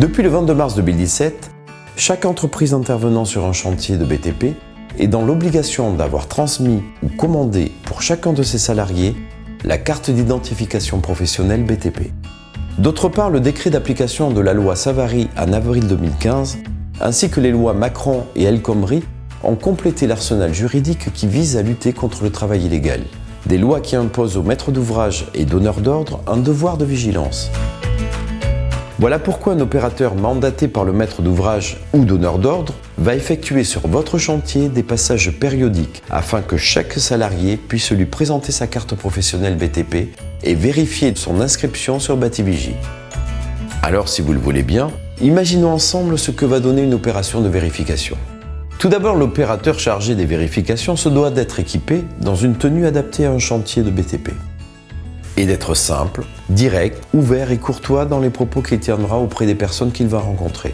Depuis le 22 mars 2017, chaque entreprise intervenant sur un chantier de BTP est dans l'obligation d'avoir transmis ou commandé pour chacun de ses salariés la carte d'identification professionnelle BTP. D'autre part, le décret d'application de la loi Savary en avril 2015, ainsi que les lois Macron et El Khomri, ont complété l'arsenal juridique qui vise à lutter contre le travail illégal. Des lois qui imposent aux maîtres d'ouvrage et donneurs d'ordre un devoir de vigilance. Voilà pourquoi un opérateur mandaté par le maître d'ouvrage ou donneur d'ordre va effectuer sur votre chantier des passages périodiques afin que chaque salarié puisse lui présenter sa carte professionnelle BTP et vérifier son inscription sur Bativigie. Alors, si vous le voulez bien, imaginons ensemble ce que va donner une opération de vérification. Tout d'abord, l'opérateur chargé des vérifications se doit d'être équipé dans une tenue adaptée à un chantier de BTP. Et d'être simple, direct, ouvert et courtois dans les propos qu'il tiendra auprès des personnes qu'il va rencontrer.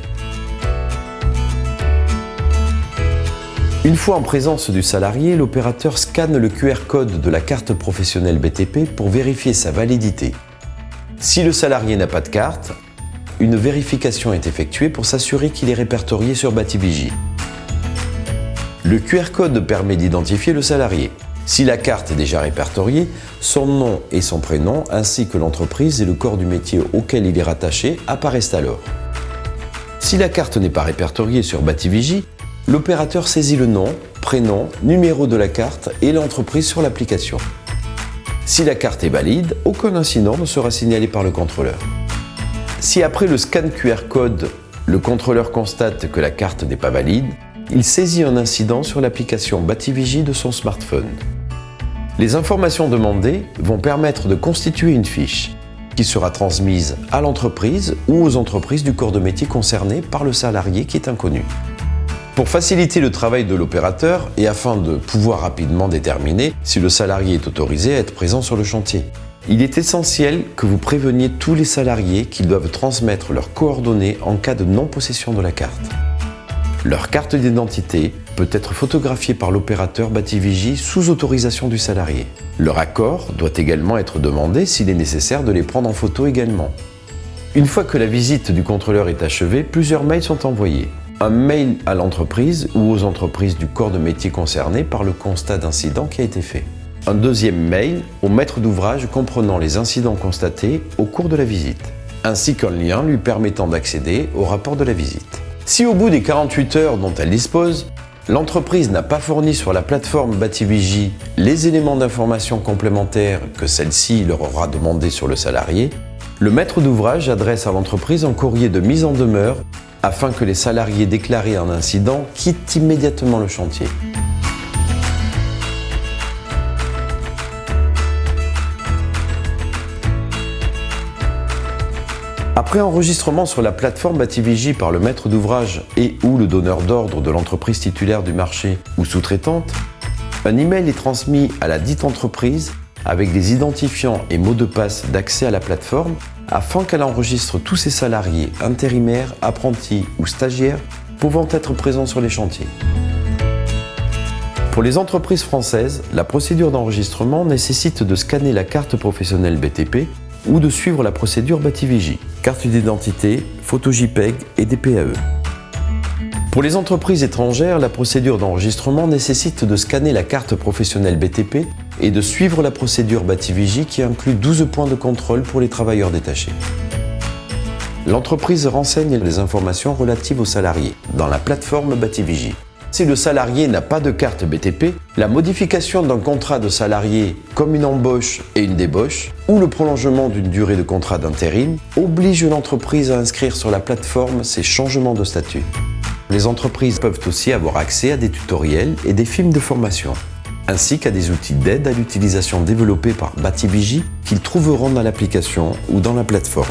Une fois en présence du salarié, l'opérateur scanne le QR code de la carte professionnelle BTP pour vérifier sa validité. Si le salarié n'a pas de carte, une vérification est effectuée pour s'assurer qu'il est répertorié sur Bativigie. Le QR code permet d'identifier le salarié. Si la carte est déjà répertoriée, son nom et son prénom, ainsi que l'entreprise et le corps du métier auquel il est rattaché, apparaissent alors. Si la carte n'est pas répertoriée sur Bativigie, l'opérateur saisit le nom, prénom, numéro de la carte et l'entreprise sur l'application. Si la carte est valide, aucun incident ne sera signalé par le contrôleur. Si après le scan QR code, le contrôleur constate que la carte n'est pas valide, il saisit un incident sur l'application Bativigie de son smartphone. Les informations demandées vont permettre de constituer une fiche qui sera transmise à l'entreprise ou aux entreprises du corps de métier concerné par le salarié qui est inconnu. Pour faciliter le travail de l'opérateur et afin de pouvoir rapidement déterminer si le salarié est autorisé à être présent sur le chantier, il est essentiel que vous préveniez tous les salariés qu'ils doivent transmettre leurs coordonnées en cas de non-possession de la carte. Leur carte d'identité peut être photographiée par l'opérateur Bativigie sous autorisation du salarié. Leur accord doit également être demandé s'il est nécessaire de les prendre en photo également. Une fois que la visite du contrôleur est achevée, plusieurs mails sont envoyés. Un mail à l'entreprise ou aux entreprises du corps de métier concerné par le constat d'incident qui a été fait. Un deuxième mail au maître d'ouvrage comprenant les incidents constatés au cours de la visite, ainsi qu'un lien lui permettant d'accéder au rapport de la visite. Si au bout des 48 heures dont elle dispose, l'entreprise n'a pas fourni sur la plateforme Bativigie les éléments d'information complémentaires que celle-ci leur aura demandé sur le salarié, le maître d'ouvrage adresse à l'entreprise un courrier de mise en demeure afin que les salariés déclarés un incident quittent immédiatement le chantier. Après enregistrement sur la plateforme Bativigie par le maître d'ouvrage et ou le donneur d'ordre de l'entreprise titulaire du marché ou sous-traitante, un email est transmis à la dite entreprise avec des identifiants et mots de passe d'accès à la plateforme afin qu'elle enregistre tous ses salariés, intérimaires, apprentis ou stagiaires pouvant être présents sur les chantiers. Pour les entreprises françaises, la procédure d'enregistrement nécessite de scanner la carte professionnelle BTP ou de suivre la procédure Bativigie, carte d'identité, photo JPEG et DPAE. Pour les entreprises étrangères, la procédure d'enregistrement nécessite de scanner la carte professionnelle BTP et de suivre la procédure Bativigie qui inclut 12 points de contrôle pour les travailleurs détachés. L'entreprise renseigne les informations relatives aux salariés dans la plateforme Bativigie. Si le salarié n'a pas de carte BTP, la modification d'un contrat de salarié comme une embauche et une débauche ou le prolongement d'une durée de contrat d'intérim oblige l'entreprise à inscrire sur la plateforme ses changements de statut. Les entreprises peuvent aussi avoir accès à des tutoriels et des films de formation, ainsi qu'à des outils d'aide à l'utilisation développés par Bativigie qu'ils trouveront dans l'application ou dans la plateforme.